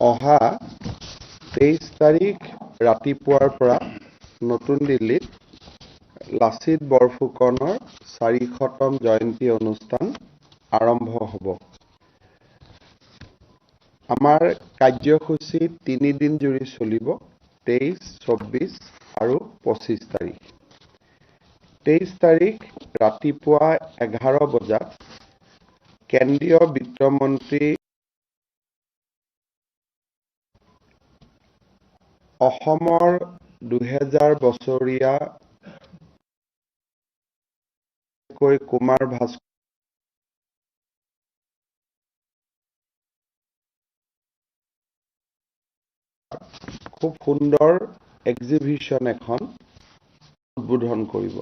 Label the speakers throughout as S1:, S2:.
S1: অহা 23 তাৰিখ ৰাতিপুৱাৰ পৰা নতুন দিল্লীত লাচিত বৰফুকনৰ 400তম জয়ন্তী অনুষ্ঠান আৰম্ভ হ'ব। আমাৰ কাৰ্যসূচী 3 দিন জুৰি চলিব, 23, 24 আৰু 25 তাৰিখ। 23 তাৰিখ ৰাতিপুৱা 11 বজাত কেন্দ্ৰীয় বিত্তমন্ত্ৰী অসমৰ 2000 বছৰীয়া কুমাৰ ভাস্কৰ খুব সুন্দৰ এক্সিবিশন এখন উদ্বোধন কৰিব।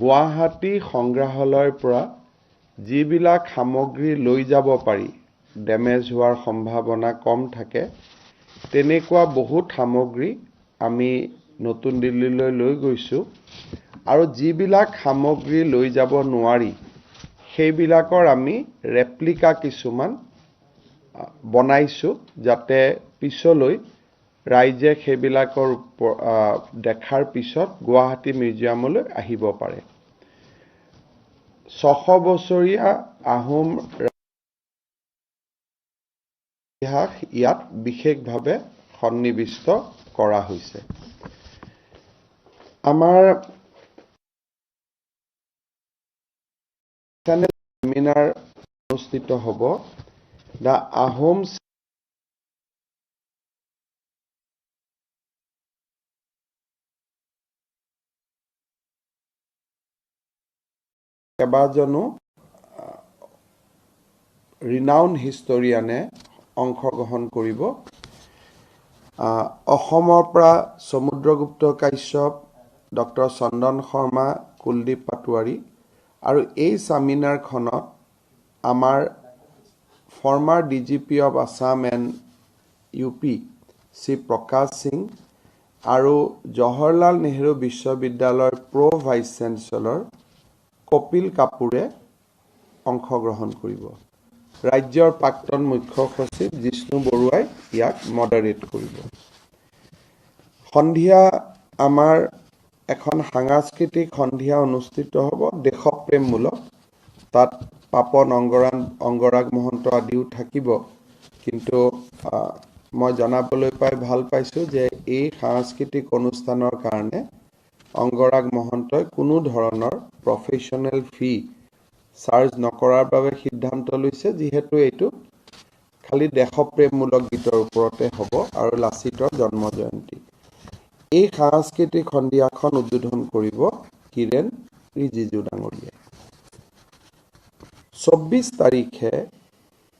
S1: গুৱাহাটী সংগ্ৰহালয়ৰ পৰা যিবিলাক সামগ্ৰী লৈ যাব পাৰি, ডেমেজ হোৱাৰ সম্ভাৱনা কম থাকে, তেনেকুৱা বহুত সামগ্ৰী আমি নতুন দিল্লীলৈ লৈ গৈছোঁ আৰু যিবিলাক সামগ্ৰী লৈ যাব নোৱাৰি সেইবিলাকৰ আমি ৰেপ্লিকা কিছুমান বনাইছোঁ যাতে পিছলৈ ৰাইজে সেইবিলাকৰ দেখাৰ পিছত গুৱাহাটী মিউজিয়ামলৈ আহিব পাৰে। 600 বছৰীয়া আহোম ইতিহাস ইয়াত বিশেষভাৱে সন্নিৱিষ্ট কৰা হৈছে। আমাৰ চেমিনাৰ অনুষ্ঠিত হ'ব। দ্য আহোম কেইবাজনো ৰিনাউণ্ড হিষ্টৰিয়ানে অংশগ্ৰহণ কৰিব। অসমৰ পৰা সমুদ্ৰগুপ্ত কাশ্যপ, ডক্টৰ চন্দন শৰ্মা, কুলদীপ পাটোৱাৰী আৰু এই চেমিনাৰখনত আমাৰ former DGP of Assam and UP Shri প্ৰকাশ সিং আৰু জৱাহৰলাল নেহৰু বিশ্ববিদ্যালয়ৰ ভাইচ চেঞ্চেলৰ কপিল কাপুৰে অংশগ্ৰহণ কৰিব। ৰাজ্যৰ প্ৰাক্তন মুখ্য সচিব জিষ্ণু বৰুৱাই ইয়াক মডাৰেট কৰিব। সন্ধিয়া আমাৰ এখন সাংস্কৃতিক সন্ধিয়া অনুষ্ঠিত হ'ব, দেশপ্ৰেমমূলক। তাত পাপন অংগৰাগ মহন্ত আদিও থাকিব। কিন্তু মই জনাবলৈ পাই ভাল পাইছোঁ যে এই সাংস্কৃতিক অনুষ্ঠানৰ কাৰণে অংগৰাগ মহন্তই কোনো ধৰণৰ প্ৰফেশ্যনেল ফি চাৰ্জ নকৰাৰ বাবে সিদ্ধান্ত লৈছে, যিহেতু এইটো খালি দেশপ্ৰেমমূলক গীতৰ ওপৰতে হ'ব আৰু লাচিতৰ জন্ম জয়ন্তী। এই সাংস্কৃতিক সন্ধিয়াখন উদ্বোধন কৰিব কিৰেণ ৰিজিজু ডাঙৰীয়াই। 24 তাৰিখে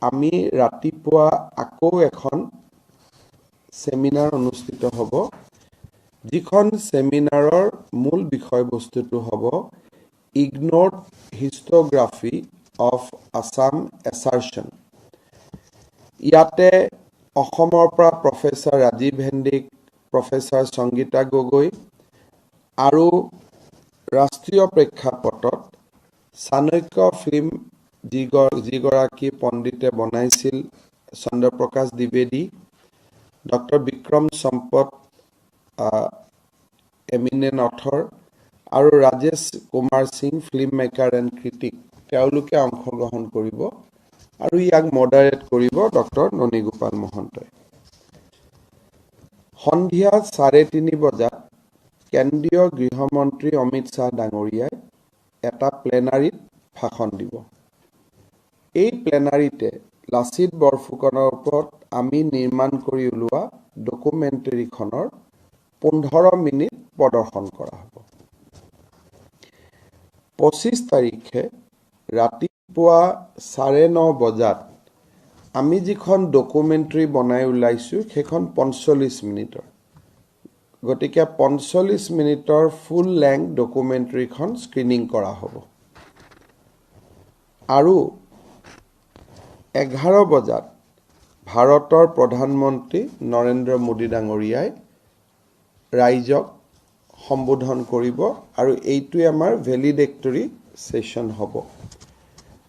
S1: আমি ৰাতিপুৱা আকৌ এখন চেমিনাৰ অনুষ্ঠিত হ'ব, যিখন চেমিনাৰৰ মূল বিষয়বস্তুটো হ'ব ইগনোৰ্ড হিষ্টগ্ৰাফি অফ আছাম এছাৰশ্যন। ইয়াতে অসমৰ পৰা প্ৰফেচাৰ ৰাজীৱ হেণ্ডিক, প্ৰফেচাৰ সংগীতা গগৈ আৰু ৰাষ্ট্ৰীয় প্ৰেক্ষাপটত চাণক্য ফিল্ম যিগৰাকী পণ্ডিতে বনাইছিল, চন্দ্ৰপ্ৰকাশ দ্বিবেদী, ডক্টৰ বিক্ৰম সম্পত এমিনেণ্ট অথৰ আৰু Rajesh Kumar Singh film maker and critic, তেওঁলোকে অংশগ্ৰহণ কৰিব আৰু ইয়াক মডাৰেট কৰিব ডক্টৰ ননীগোপাল মহন্তই। সন্ধিয়া 3:30 বজাত কেন্দ্ৰীয় গৃহমন্ত্ৰী অমিত শ্বাহ ডাঙৰীয়াই এটা প্লেনাৰীত ভাষণ দিব। এই প্লেনাৰীতে লাচিত বৰফুকনৰ ওপৰত আমি নিৰ্মাণ কৰি ওলোৱা ডকুমেণ্টেৰীখনৰ 15 মিনিট প্ৰদৰ্শন কৰা হ'ব। 25 তাৰিখে ৰাতিপুৱা 9:30 বজাত আমি যিখন ডকুমেণ্টেৰী বনাই ওলাইছোঁ সেইখন 45 মিনিটৰ। গতিকে 45 মিনিটৰ ফুল লেংথ ডকুমেণ্টেৰীখন স্ক্ৰিনিং কৰা হ'ব। আৰু 11 বজাত ভাৰতৰ প্ৰধানমন্ত্ৰী নৰেন্দ্ৰ মোদী ডাঙৰীয়াই ৰাইজক সম্বোধন কৰিব আৰু এইটোৱে আমাৰ ভেলিডেক্টৰী সেশন হ'ব।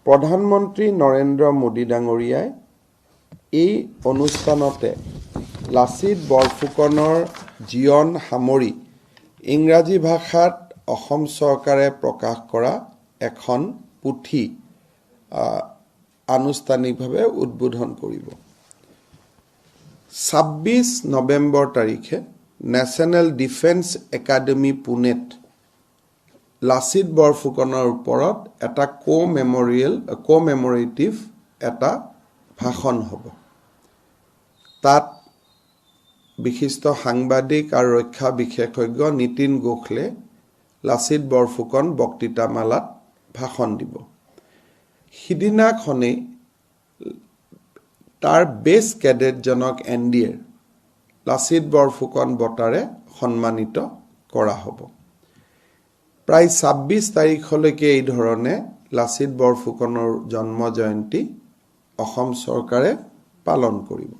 S1: প্ৰধানমন্ত্ৰী নৰেন্দ্ৰ মোদী ডাঙৰীয়াই এই অনুষ্ঠানতে লাচিত বৰফুকনৰ জীৱন সামৰি ইংৰাজী ভাষাত অসম চৰকাৰে প্ৰকাশ কৰা এখন পুথি আনুষ্ঠানিকভাৱে উদ্বোধন কৰিব। 26 নৱেম্বৰ তাৰিখে নেশ্যনেল ডিফেন্স একাডেমি পুনেত লাচিত বৰফুকনৰ ওপৰত এটা কমেমৰেটিভ এটা ভাষণ হ'ব। তাত বিশিষ্ট সাংবাদিক আৰু ৰক্ষা বিশেষজ্ঞ নীতিন গোখলে লাচিত বৰফুকন বক্তৃতামালাত ভাষণ দিব। সিদিনাখনেই তাৰ বেছ কেডেটজনক NDAৰ লাচিত বৰফুকন বঁটাৰে সন্মানিত কৰা হ'ব। প্ৰায় 26 তাৰিখলৈকে এই ধৰণে লাচিত বৰফুকনৰ জন্ম জয়ন্তী অসম চৰকাৰে পালন কৰিব।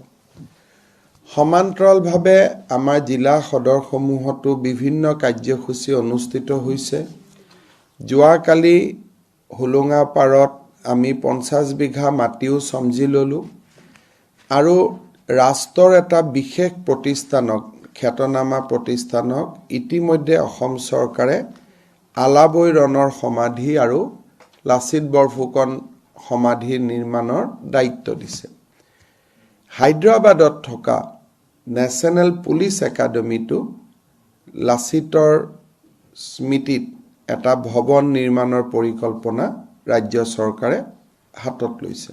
S1: সমান্তৰালভাৱে আমাৰ জিলা সদৰসমূহতো বিভিন্ন কাৰ্যসূচী অনুষ্ঠিত হৈছে। যোৱাকালি হোলোঙাপাৰত আমি 50 বিঘা মাটিও চমজি ল'লোঁ আৰু ৰাষ্ট্ৰৰ এটা বিশেষ প্ৰতিষ্ঠানক, খ্যাতনামা প্ৰতিষ্ঠানক ইতিমধ্যে অসম চৰকাৰে আলাবৈ ৰণৰ সমাধি আৰু লাচিত বৰফুকন সমাধি নিৰ্মাণৰ দায়িত্ব দিছে। হায়দৰাবাদত থকা নেশ্যনেল পুলিচ একাডেমিটো লাচিতৰ স্মৃতিত এটা ভৱন নিৰ্মাণৰ পৰিকল্পনা ৰাজ্য চৰকাৰে হাতত লৈছে।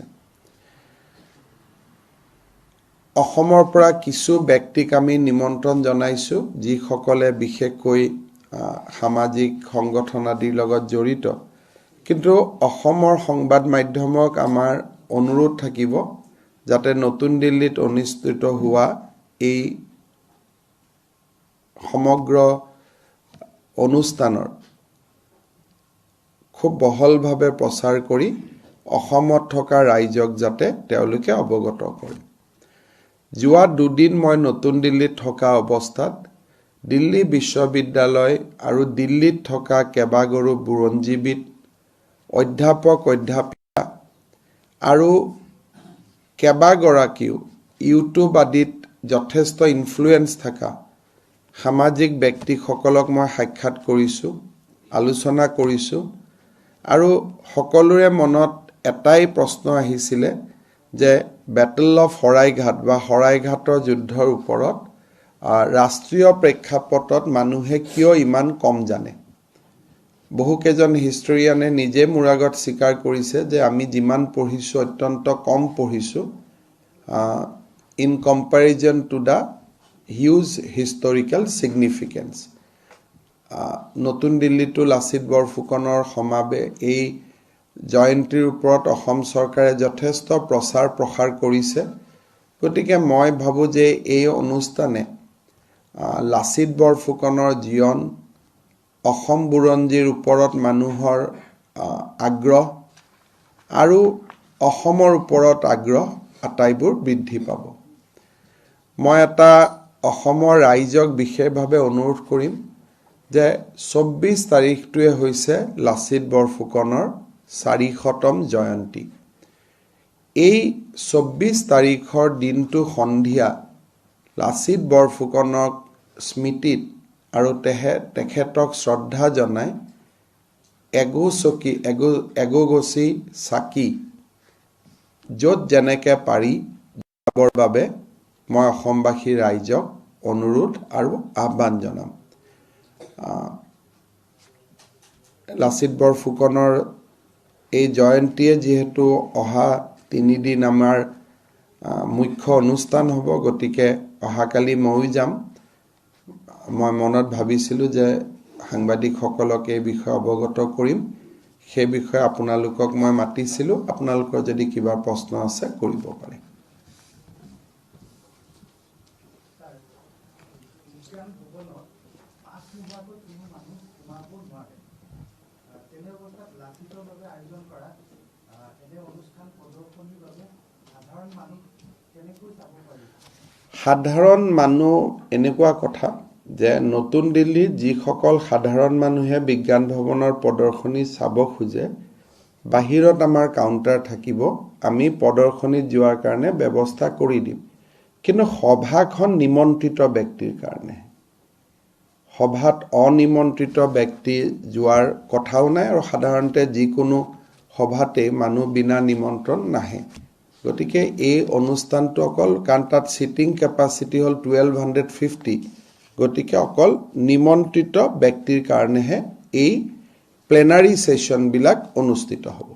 S1: অসমৰ পৰা কিছু ব্যক্তিক আমি নিমন্ত্ৰণ জনাইছোঁ, যিসকলে বিশেষকৈ সামাজিক সংগঠন আদিৰ লগত জড়িত। কিন্তু অসমৰ সংবাদ মাধ্যমক আমাৰ অনুৰোধ থাকিব যাতে নতুন দিল্লীত অনুষ্ঠিত হোৱা এই সমগ্ৰ অনুষ্ঠানৰ খুব বহলভাৱে প্ৰচাৰ কৰি অসমত থকা ৰাইজক যাতে তেওঁলোকে অৱগত কৰে। যোৱা দুদিন মই নতুন দিল্লীত থকা অৱস্থাত দিল্লী বিশ্ববিদ্যালয় আৰু দিল্লীত থকা কেইবাগৰো বুৰঞ্জীবিদ, অধ্যাপক অধ্যাপিকা আৰু কেইবাগৰাকীও ইউটিউব আদিত যথেষ্ট ইনফ্লুৱেঞ্চ থকা সামাজিক ব্যক্তিসকলক মই সাক্ষাৎ কৰিছোঁ, আলোচনা কৰিছোঁ আৰু সকলোৰে মনত এটাই প্ৰশ্ন আহিছিলে যে বেটল অফ শৰাইঘাট বা শৰাইঘাটৰ যুদ্ধৰ ওপৰত ৰাষ্ট্ৰীয় প্ৰেক্ষাপটত মানুহে কিয় ইমান কম জানে। বহুকেইজন হিষ্টৰিয়ানে নিজে মোৰ আগত স্বীকাৰ কৰিছে যে আমি যিমান পঢ়িছোঁ অত্যন্ত কম পঢ়িছোঁ in comparison to the huge historical significance. নতুন দিল্লীতো লাচিত বৰফুকনৰ এই জয়ন্তীৰ ওপৰত অসম চৰকাৰে যথেষ্ট প্ৰচাৰ প্ৰসাৰ কৰিছে। গতিকে মই ভাবোঁ যে এই অনুষ্ঠানে লাচিত বৰফুকনৰ জীৱন, অসম বুৰঞ্জীৰ ওপৰত মানুহৰ আগ্ৰহ আৰু অসমৰ ওপৰত আগ্ৰহ আটাইবোৰ বৃদ্ধি পাব। মই এটা অসমৰ ৰাইজক বিশেষভাৱে অনুৰোধ কৰিম যে 24 তাৰিখটোৱে হৈছে লাচিত বৰফুকনৰ 400তম জয়ন্তী। এই 24 তাৰিখৰ দিনটো সন্ধিয়া লাচিত বৰফুকনক স্মৃতিত আৰু তেখেতক শ্ৰদ্ধা জনাই এগোগছি চাকি য'ত যেনেকৈ পাৰি যাবৰ বাবে মই অসমবাসী ৰাইজক অনুৰোধ আৰু আহ্বান জনাম। লাচিত বৰফুকনৰ এই জয়ন্তীয়ে যিহেতু অহা 3 দিন আমাৰ মুখ্য অনুষ্ঠান হ'ব, গতিকে অহাকালি ময়ো যাম। মই মনত ভাবিছিলোঁ যে সাংবাদিকসকলক এই বিষয়ে অৱগত কৰিম, সেই বিষয়ে আপোনালোকক মই মাতিছিলোঁ। আপোনালোকৰ যদি কিবা প্ৰশ্ন আছে কৰিব পাৰে। সাধাৰণ মানুহ এনেকুৱা কথা যে নতুন দিল্লীত যিসকল সাধাৰণ মানুহে বিজ্ঞান ভৱনৰ প্ৰদৰ্শনী চাব খোজে বাহিৰত আমাৰ কাউণ্টাৰ থাকিব আমি প্ৰদৰ্শনীত যোৱাৰ কাৰণে ব্যৱস্থা কৰি দিম কিন্তু সভাখন নিমন্ত্ৰিত ব্যক্তিৰ কাৰণে সভাত অনিমন্ত্ৰিত ব্যক্তি যোৱাৰ কথাও নাই আৰু সাধাৰণতে যিকোনো সভাতে মানুহ বিনা নিমন্ত্ৰণ নাহে গতিকে এই অনুষ্ঠানটো অকল কাৰণ তাত সিটিং কেপাচিটি হল 1250 গতিকে অকল নিমন্ত্ৰিত ব্যক্তিৰ কাৰণেহে এই প্লেনাৰী সেশন বিলাক অনুষ্ঠিত হ'ব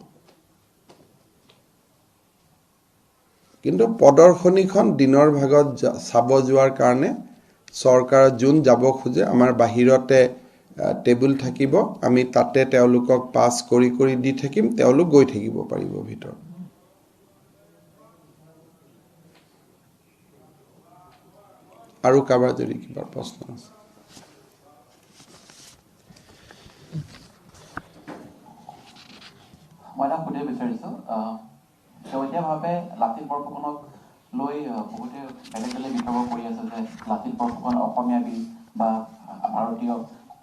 S1: কিন্তু প্ৰদৰ্শনীখন দিনৰ ভাগত চাব যোৱাৰ কাৰণে চৰকাৰ যোন যাব খোজে আমাৰ বাহিৰতে টেবুল থাকিব আমি তাতে তেওঁলোকক পাস কৰি দি থাকিম তেওঁলোক গৈ থাকিব পাৰিব ভিতৰ আৰু কাবাৰ যদি কিবা প্ৰশ্ন আছে
S2: মই এটা সুধিব বিচাৰিছো শেহতীয়াভাৱে লাচিত বৰফুকনক লৈ বহুতে বেলেগ বেলেগ বিতৰ্ক কৰি আছে যে লাচিত বৰফুকন অসমীয়া বীৰ বা ভাৰতীয়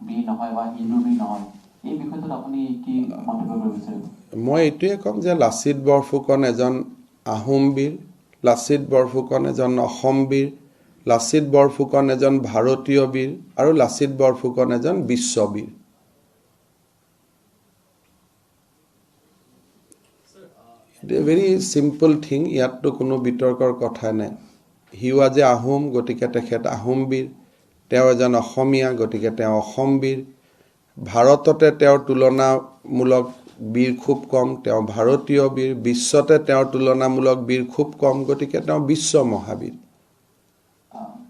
S2: বীৰ নহয় বা হিন্দু বীৰ নহয় এই বিষয়টোত আপুনি কি মন্তব্য কৰিব বিচাৰিব
S1: মই এইটোৱে ক'ম যে লাচিত বৰফুকন এজন আহোম বীৰ লাচিত বৰফুকন এজন অসম বীৰ লাচিত বৰফুকন এজন ভাৰতীয় বীৰ আৰু লাচিত বৰফুকন এজন বিশ্ববীৰ very simple thing ইয়াতটো কোনো বিতৰ্কৰ কথা নাই he was a ahom গতিকে তেখেত আহোম বীৰ তেওঁ এজন অসমীয়া গতিকে তেওঁ অসম বীৰ ভাৰততে তেওঁৰ তুলনামূলক বীৰ খুব কম তেওঁ ভাৰতীয় বীৰ বিশ্বতে তেওঁৰ তুলনামূলক বীৰ খুব কম গতিকে তেওঁ বিশ্ব মহাবীৰ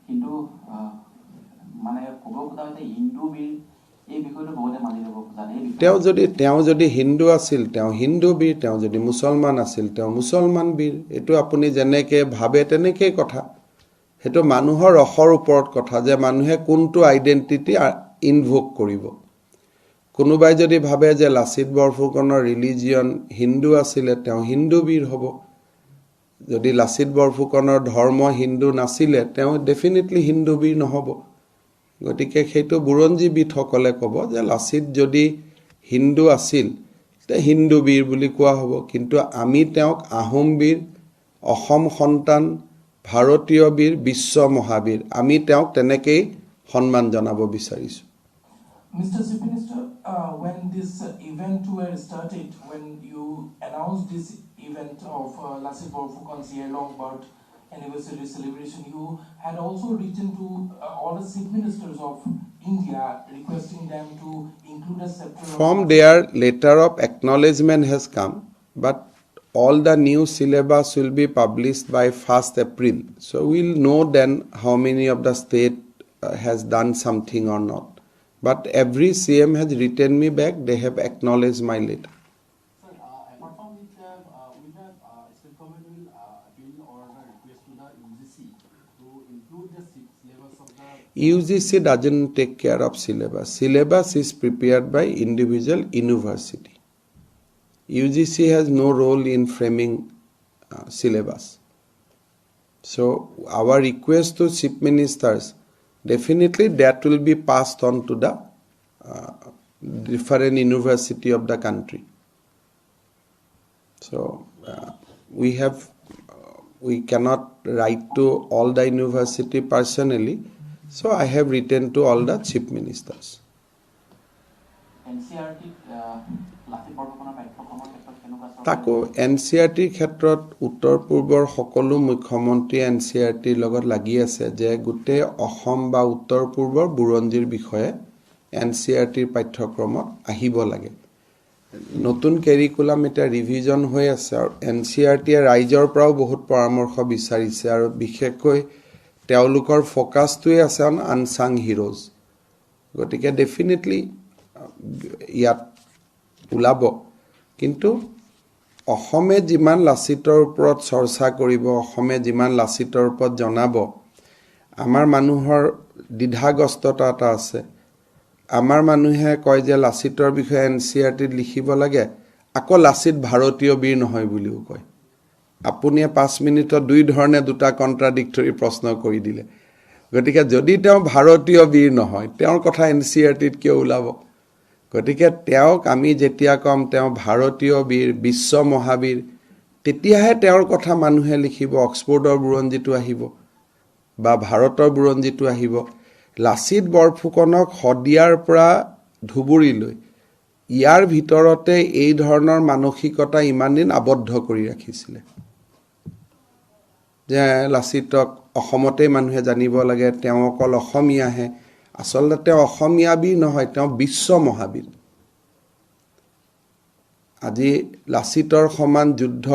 S2: কিন্তু মানে ক'বগতে হিন্দু বীৰ এই বিষয়টো বহুতে মানি ল'ব জানে
S1: তেওঁ যদি হিন্দু আছিল তেওঁ হিন্দু বীৰ তেওঁ যদি মুছলমান আছিল তেওঁ মুছলমান বীৰ এটো আপুনি যেনেকে ভাবে তেনেকে কথা হেটো মানুহৰ ৰখৰ ওপৰত কথা যে মানুহে কোনটো আইডেন্টিটি ইনভোক কৰিব কোনোবাই যদি ভাবে যে লাচিত বৰফুকনৰ ৰিলিজিয়ন হিন্দু আছিল তেওঁ হিন্দু বীৰ হ'ব যদি লাচিত বৰফুকনৰ ধৰ্ম হিন্দু নাছিল তেওঁ ডেফিনেটলি হিন্দু বীৰ নহব গতিকে সেইটো বুৰঞ্জীবিদসকলে ক'ব যে লাচিত যদি হিন্দু আছিল তে হিন্দু বীৰ বুলি কোৱা হ'ব কিন্তু আমি তেওঁক আহোম বীৰ অসম সন্তান ভাৰতীয় বীৰ বিশ্ব মহাবীৰ আমি তেওঁক তেনেকৈ সন্মান জনাব বিচাৰিছো
S3: Mr. Chief Minister, when this event were started, when you announced this event of Lasit Borfukon's year-long birth anniversary celebration, you had also written to all the chief ministers of India, requesting them to include a chapter.
S1: From their letter of acknowledgement has come, but all the new syllabus will be published by 1st April. So we'll know then how many of the state has done something or not. But every CM has written me back, they have acknowledged my letter.
S4: Sir, apart from it, state government will appeal or request to the UGC to include the syllabus of the...
S1: UGC doesn't take care of syllabus. Syllabus is prepared by individual university. UGC has no role in framing syllabus. So our request to chief ministers, definitely that will be passed on to the different university of the country. So we cannot write to all the university personally. So I have written to all the chief ministers.
S2: NCRT Lachit বৰফুকনৰ পাঠ্যক্ৰমৰ ক্ষেত্ৰত কেনেকুৱা
S1: তাকো এনচিআৰটিৰ ক্ষেত্ৰত উত্তৰ পূৰ্বৰ সকলো মুখ্যমন্ত্ৰী এনচিআৰটিৰ লগত লাগি আছে যে গোটেই অসম বা উত্তৰ পূৰ্বৰ বুৰঞ্জীৰ বিষয়ে এনচিআৰটিৰ পাঠ্যক্ৰমত আহিব লাগে নতুন কেৰিকুলাম এটা ৰিভিজন হৈ আছে আৰু এনচিআৰটিয়ে ৰাইজৰ পৰাও বহুত পৰামৰ্শ বিচাৰিছে আৰু বিশেষকৈ তেওঁলোকৰ ফোকাছটোৱে আছে অন আনসাং হিৰোজ গতিকে ডেফিনেটলি ইয়াত ওলাব কিন্তু অসমে যিমান লাচিতৰ ওপৰত চৰ্চা কৰিব অসমে যিমান লাচিতৰ ওপৰত জনাব আমাৰ মানুহৰ দ্বিধাগ্ৰস্ততা এটা আছে আমাৰ মানুহে কয় যে লাচিতৰ বিষয়ে এনচিআৰটিত লিখিব লাগে আকৌ লাচিত ভাৰতীয় বীৰ নহয় বুলিও কয় আপুনি 5 মিনিটত দুই ধৰণে দুটা কন্ট্ৰাডিক্টৰি প্ৰশ্ন কৰি দিলে গতিকে যদি তেওঁ ভাৰতীয় বীৰ নহয় তেওঁৰ কথা এনচিআৰটিত কিয় ওলাব গতিকে তেওঁক আমি যেতিয়া কম তেওঁ ভাৰতীয় বীৰ বিশ্ব মহাবীৰ তেতিয়াহে তেওঁৰ কথা মানুহে লিখিব অক্সফোৰ্ডৰ বুৰঞ্জীটো আহিব বা ভাৰতৰ বুৰঞ্জীটো আহিব লাচিত বৰফুকনক শদিয়াৰ পৰা ধুবুৰীলৈ ইয়াৰ ভিতৰতে এই ধৰণৰ মানসিকতা ইমান দিন আবদ্ধ কৰি ৰাখিছিলে যে লাচিতক অসমতে মানুহে জানিব লাগে তেওঁ অকল অসমীয়াহে আচলতে তেওঁ অসমীয়া বীৰ নহয় তেওঁ বিশ্ব মহাবীৰ আজি লাচিতৰ সমান যুদ্ধ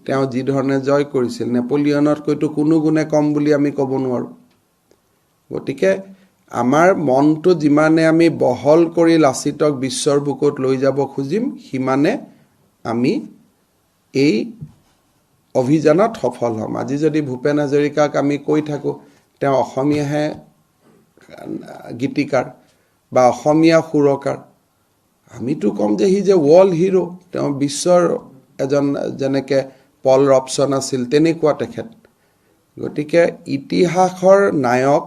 S1: তেওঁ যি ধৰণে জয় কৰিছিল নেপোলিয়নতকৈতো কোনো গুণে কম বুলি আমি ক'ব নোৱাৰো গতিকে আমাৰ মনটো যিমানে আমি বহল কৰি লাচিতক বিশ্বৰ বুকুত লৈ যাব খুজিম সিমানে আমি এই অভিযানত সফল হ'ম আজি যদি ভূপেন হাজৰিকাক আমি কৈ থাকো তেওঁ অসমীয়াহে গীতিকাৰ বা অসমীয়া সুৰকাৰ আমিতো কম যে হি যে ৱৰ্ল্ড হিৰো তেওঁ বিশ্বৰ এজন যেনেকে পল ৰবসন আছিল তেনেকুৱা তেখেত গতিকে ইতিহাসৰ নায়ক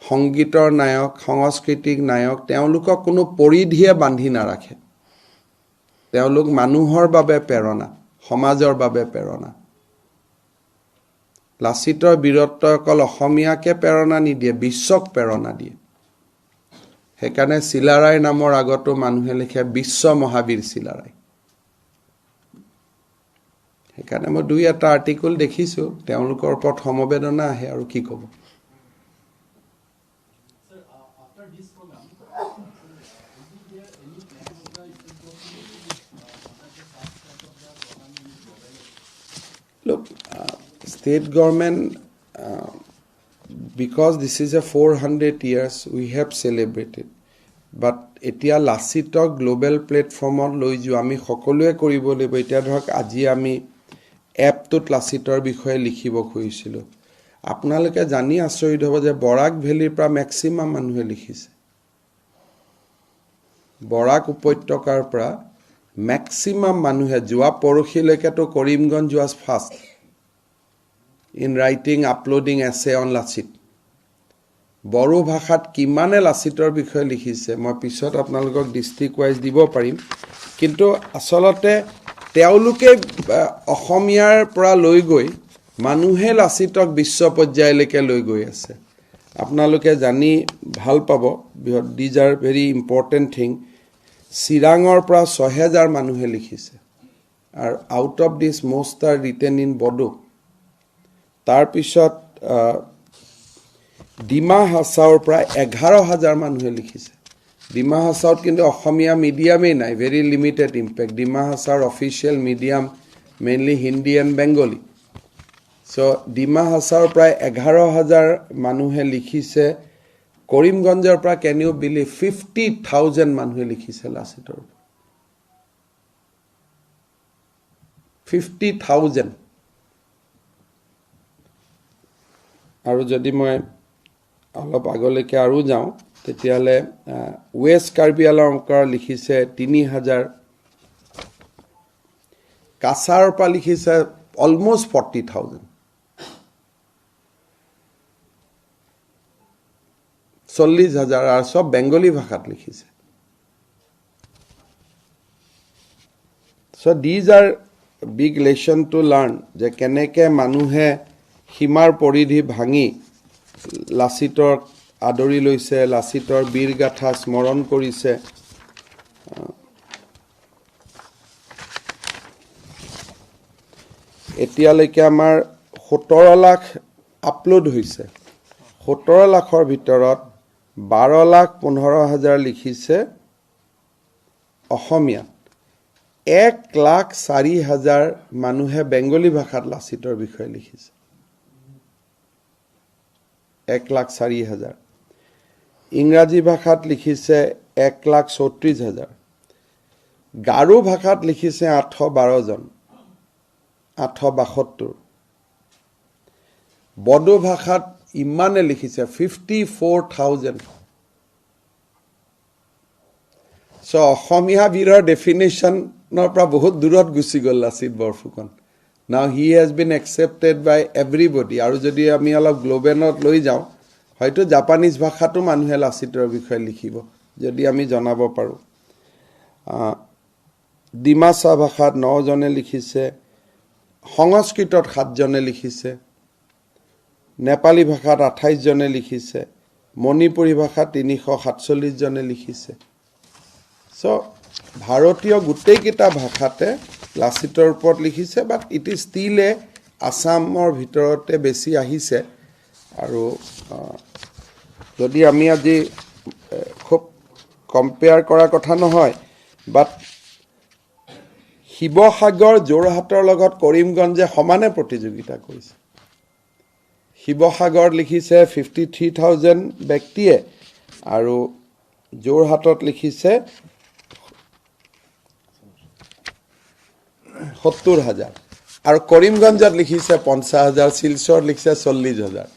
S1: সংগীতৰ নায়ক সংস্কৃতিক নায়ক তেওঁলোকক কোনো পৰিধিয়ে বান্ধি নাৰাখে তেওঁলোক মানুহৰ বাবে প্ৰেৰণা সমাজৰ বাবে প্ৰেৰণা লাচিতৰ বীৰত্ব অকল অসমীয়াকে প্ৰেৰণা নিদিয়ে বিশ্বক প্ৰেৰণা দিয়ে সেইকাৰণে চিলাৰায় নামৰ আগতো মানুহে লিখে বিশ্ব মহাবীৰ চিলাৰায় সেইকাৰণে মই দুই এটা আৰ্টিকল দেখিছো তেওঁলোকৰ ওপৰত সমবেদনা আহে আৰু কি ক'ব Look, state government, because this is a 400 years, we have celebrated. But etia lasitok global platform loi jo ami সকলোৱে কৰিব লাগিব এতিয়া ধৰক আজি আমি এপটোত লাচিতৰ বিষয়ে লিখিব খুজিছিলো আপোনালোকে জানি আচৰিত হ'ব যে বৰাক ভেলীৰ পৰা ম্যাক্সিমাম মানুহে লিখিছে বৰাক উপত্যকাৰ পৰা maximum manuhe jua porokhileke to Karimganj was fast in writing uploading essay on Lasit Boru bhashat kimane Lasitor বিষয়ে লিখিছে মই পিছত আপোনালোকক ডিস্ট্ৰিক্ট ওয়াইজ দিব পাৰিম কিন্তু আসলতে তেওলুকে অসমীয়াৰ পৰা লৈ গৈ মানুহে লাচিতক বিশ্ব পৰ্যায়লৈকে লৈ গৈ আছে আপোনালোকে জানি ভাল পাব these are very important thing Sirangor pra 6000 মানুহে লিখিছে আর out of this most are written in Bodo তার পিছত ডিমা হাসাওর প্রা 11000 মানুহে লিখিছে ডিমা হাসাওত কিন্তু অসমীয়া মিডিয়ামে নাই ভেরি লিমিটেড ইম্প্যাক্ট ডিমা হাসাওর official medium mainly Hindi and Bengali so Dima হাসাওর প্রায় 11000 মানুহে লিখিছে Karimganjor pra can you believe 50,000 মানুহে লিখিছে লাচিতৰ 50,000 আৰু যদি মই অলপ আগলৈকে আৰু যাওঁ তেতিয়ালে ওয়েস্ট কাৰ্বি আংলংৰ লিখিছে 3000 কাছাৰ পৰা লিখিছে অলমোস্ট 40,000 40,000 আর সব বেঙ্গলি ভাষাত লিখিছে so these are big lesson to learn যে কেনেকে মানুহে সীমাৰ পৰিধি ভাঙি লাচিতৰ আদৰি লৈছে লাচিতৰ বীৰ গাথা স্মৰণ কৰিছে এতিয়ালৈকে আমাৰ 17 লাখ আপলোড হৈছে 17 লাখৰ ভিতৰত 12,15,000 লিখিছে অসমীয়া 1,04,000 মানুহে বেঙ্গলি ভাষাত লাচিতৰ বিষয়ে লিখিছে 1,04,000 ইংৰাজী ভাষাত লিখিছে 1,34,000 গাৰো ভাষাত লিখিছে 812 জন 872 বড়ো ভাষাত ইমানে লিখিছে 54,000 সো অসমীয়া বীৰৰ ডেফিনেশনৰ পৰা বহুত দূৰত গুচি গল Lachit Borphukan now he has been accepted by everybody আৰু যদি আমি অলপ গ্লোবেলত লৈ যাওঁ হয়তো জাপানিজ ভাষাটো মানুহে লাচিতৰ বিষয়ে লিখিব যদি আমি জনাব পাৰোঁ ডিমাচা ভাষাত 9 জনে লিখিছে সংস্কৃতত 7 জনে লিখিছে নেপালী ভাষাত 28 জনে লিখিছে মণিপুৰী ভাষাত 347 জনে লিখিছে সো ভাৰতীয় গোটেইকেইটা ভাষাতে লাচিতৰ ওপৰত লিখিছে বাট ইট ইজ ষ্টিল এ আসামৰ ভিতৰতে বেছি আহিছে আৰু যদি আমি আজি খুব কম্পেয়াৰ কৰাৰ কথা নহয় বাট শিৱসাগৰ যোৰহাটৰ লগত কৰিমগঞ্জে সমানে প্ৰতিযোগিতা কৰিছে শিৱসাগৰ লিখিছে 53,000 ব্যক্তিয়ে আৰু যোৰহাটত লিখিছে 70,000 আৰু কৰিমগঞ্জত লিখিছে 50,000 শিলচৰত লিখিছে 40,000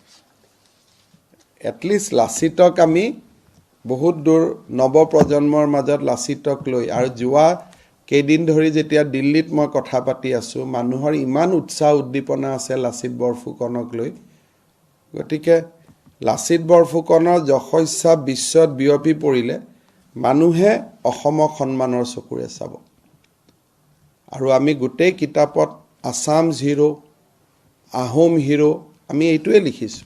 S1: এটলিষ্ট লাচিতক আমি বহুত দূৰ নৱপ্ৰজন্মৰ মাজত লাচিতক লৈ আৰু যোৱা কেইদিন ধৰি যেতিয়া দিল্লীত মই কথা পাতি আছো মানুহৰ ইমান উৎসাহ উদ্দীপনা আছে লাচিত বৰফুকনক লৈ গতিকে লাচিত বৰফুকনৰ যশস্যা বিশ্বত বিয়পি পৰিলে মানুহে অসমক সন্মানৰ চকুৰে চাব আৰু আমি গোটেই কিতাপত আসামছ হিৰো আহোম হিৰো আমি এইটোৱে লিখিছো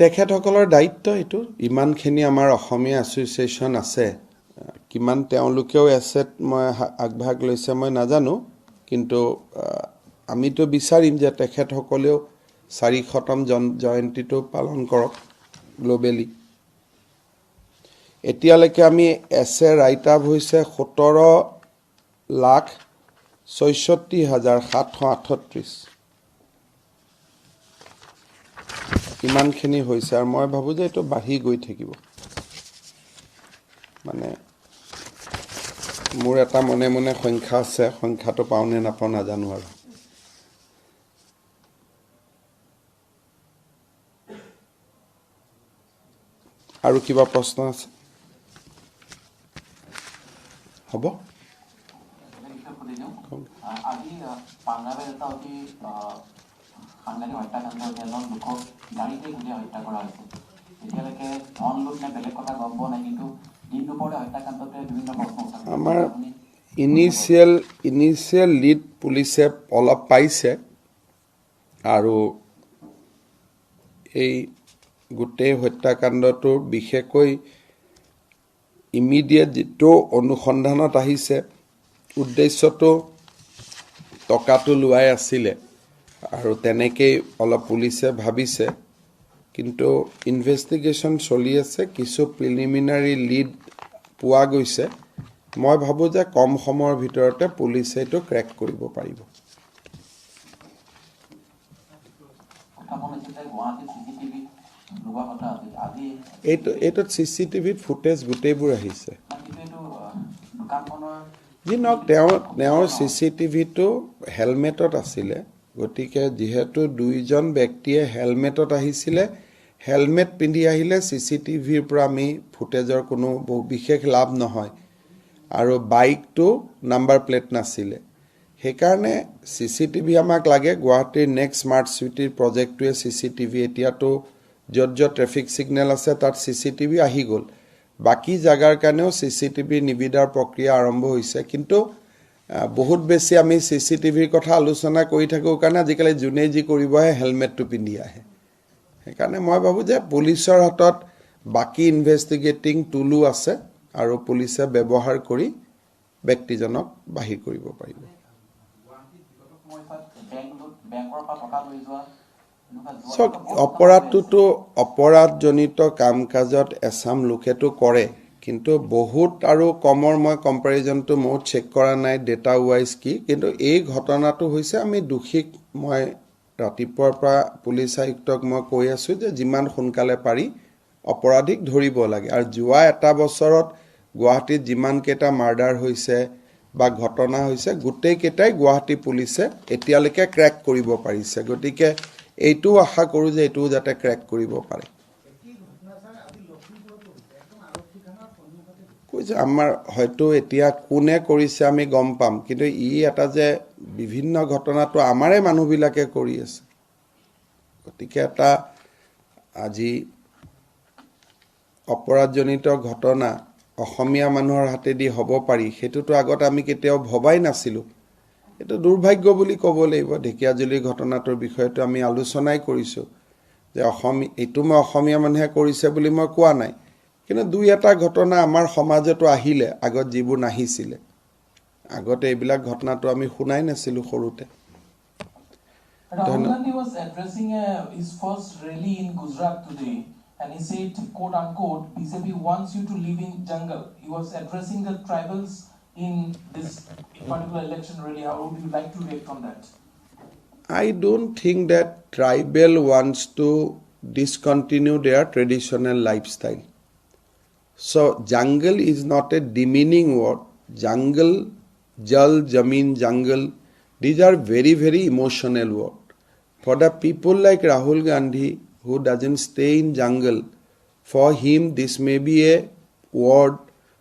S1: তেখেতসকলৰ দায়িত্ব এইটো ইমানখিনি আমাৰ অসমীয়া এছ'চিয়েশ্যন আছে কিমান তেওঁলোকেও এছেট মই আগভাগ লৈছে মই নাজানো কিন্তু আমিতো বিচাৰিম যে তেখেতসকলেও 400তম জয়ন্তীটো পালন কৰক গ্লোবেলি এতিয়ালৈকে আমি এছে ৰাইট আপ হৈছে 17,64,738 ইমানখিনি হৈছে আৰু মই ভাবো যে এইটো বাঢ়ি গৈ থাকিব মানে মোৰ এটা মনে মনে সংখ্যা আছে সংখ্যাটো পাওনে নাপাও নাজানো আৰু কিবা প্ৰশ্ন আছে হ'ব
S2: আজি পাঞ্জাবে এটা অতি সাংঘাতিক হত্যাকাণ্ড এজন লোকক গাড়ীতে গুলিয়াই হত্যা কৰা হৈছে এতিয়ালৈকে ধন লুট নে বেলেগ কথা গম পোৱা নাই কিন্তু দিন দুপৰতে হত্যাকাণ্ডটোৱে বিভিন্ন প্ৰশ্ন উত্থাপন
S1: আমাৰ ইনিচিয়েল লিড পুলিচে অলপ পাইছে আৰু এই গোটেই হত্যাকাণ্ডটোৰ বিশেষকৈ ইমিডিয়েট যেটো অনুসন্ধানত আহিছে উদ্দেশ্যটো টকাটো লোৱাই আছিলে আৰু তেনেকৈ অলপ পুলিচে ভাবিছে কিন্তু ইনভেষ্টিগেশ্যন চলি আছে কিছু প্ৰিলিমিনাৰী লিড পোৱা গৈছে মই ভাবো যে কম সময়ৰ ভিতৰতে পুলিচে এইটো ক্ৰেক কৰিব পাৰিব এইটো চিচিটিভিত ফুটেজ গোটেইবোৰ আহিছে যি নহওক তেওঁৰ চিচিটিভিটো হেলমেটত আছিলে গতিকে যিহেতু দুইজন ব্যক্তিয়ে হেলমেটত আহিছিলে হেলমেট পিন্ধি আহিলে চিচিটিভিৰ পৰা আমি ফুটেজৰ কোনো বিশেষ লাভ নহয় আৰু বাইকটো নাম্বাৰ প্লেট নাছিলে সেইকাৰণে চিচিটিভি আমাক লাগে গুৱাহাটীৰ নেক্সট স্মাৰ্ট চিটিৰ প্ৰজেক্টটোৱে চিচিটিভি এতিয়াতো য'ত ট্ৰেফিক সিগনেল আছে তাত চিচিটিভি আহি গ'ল বাকি জাগাৰ কাৰণেও চিচিটিভি নিবিদাৰ প্ৰক্ৰিয়া আৰম্ভ হৈছে কিন্তু বহুত বেছি আমি চিচিটিভিৰ কথা আলোচনা কৰি থাকো কাৰণে আজিকালি জুনে যি কৰিব আহে হেলমেটটো পিন্ধি আহে সেইকাৰণে মই ভাবো যে পুলিচৰ হাতত বাকি ইনভেষ্টিগেটিং টুলো আছে আৰু পুলিচে ব্যৱহাৰ কৰি ব্যক্তিজনক বাহিৰ কৰিব পাৰিব অপৰাধজনিত কাম কাজত এছাম লোকেতো কৰে কিন্তু বহুত আৰু কমৰ মই কম্পেৰিজনটো মই চেক কৰা নাই ডেটা ওয়াইজ কি কিন্তু এই ঘটনাটো হৈছে আমি দোষীক মই ৰাতিপুৱাৰ পৰা পুলিচ আয়ুক্তক মই কৈ আছো যে যিমান সোনকালে পাৰি অপৰাধীক ধৰিব লাগে আৰু যোৱা এটা বছৰত গুৱাহাটীত যিমান কেইটা মাৰ্ডাৰ হৈছে বা ঘটনা হৈছে গোটেই কেইটাই গুৱাহাটী পুলিচে এতিয়ালৈকে ক্ৰেক কৰিব পাৰিছে গতিকে এইটো আশা কৰো যে এইটো যাতে ক্ৰেক কৰিব পাৰে কৈছে আমাৰ হয়তো এতিয়া কোনে কৰিছে আমি গম পাম, কিন্তু ই এটা যে বিভিন্ন ঘটনাটো আমাৰে মানুহবিলাকে কৰি আছে। গতিকে এটা আজি অপৰাধজনিত ঘটনা অসমীয়া মানুহৰ হাতেদি হ'ব পাৰি, সেইটোতো আগত আমি কেতিয়াও ভবাই নাছিলোঁ। এইটো দুৰ্ভাগ্য বুলি ক'ব লাগিব। ঢেকীয়াজুলিৰ ঘটনাটোৰ বিষয়টো আমি আলোচনাই কৰিছোঁ যে এইটো মই অসমীয়া মানুহে কৰিছে বুলি মই কোৱা নাই, কিন্তু দুই এটা ঘটনা আমাৰ সমাজতো আহিলে আগত যিবোৰ নাহিছিলে। আগতে এইবিলাক ঘটনাটো আমি শুনাই নাছিলোঁ সৰুতে।
S3: Rahul Gandhi was addressing his first rally in Gujarat today, and he said, quote unquote, BJP wants you to live in jungle. He was addressing the tribals in this particular election rally. How would you like to react on that?
S1: I don't think that tribal wants to discontinue their traditional lifestyle. So jungle is not a demeaning word. Jungle, jal, jamin, jungle, these are very, very emotional words. For the people like Rahul Gandhi, who doesn't stay in jungle, for him this may be a word,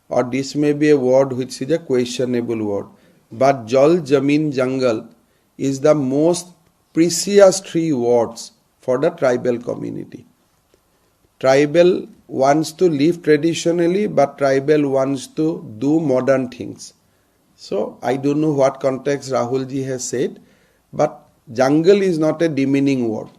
S1: or this may be a word which is a questionable word. But jal, jamin, jungle is the most precious three words for the tribal community. Tribal wants to live traditionally, but tribal wants to do modern things. So I don't know what context Rahul ji has said, but jungle is not a demeaning word.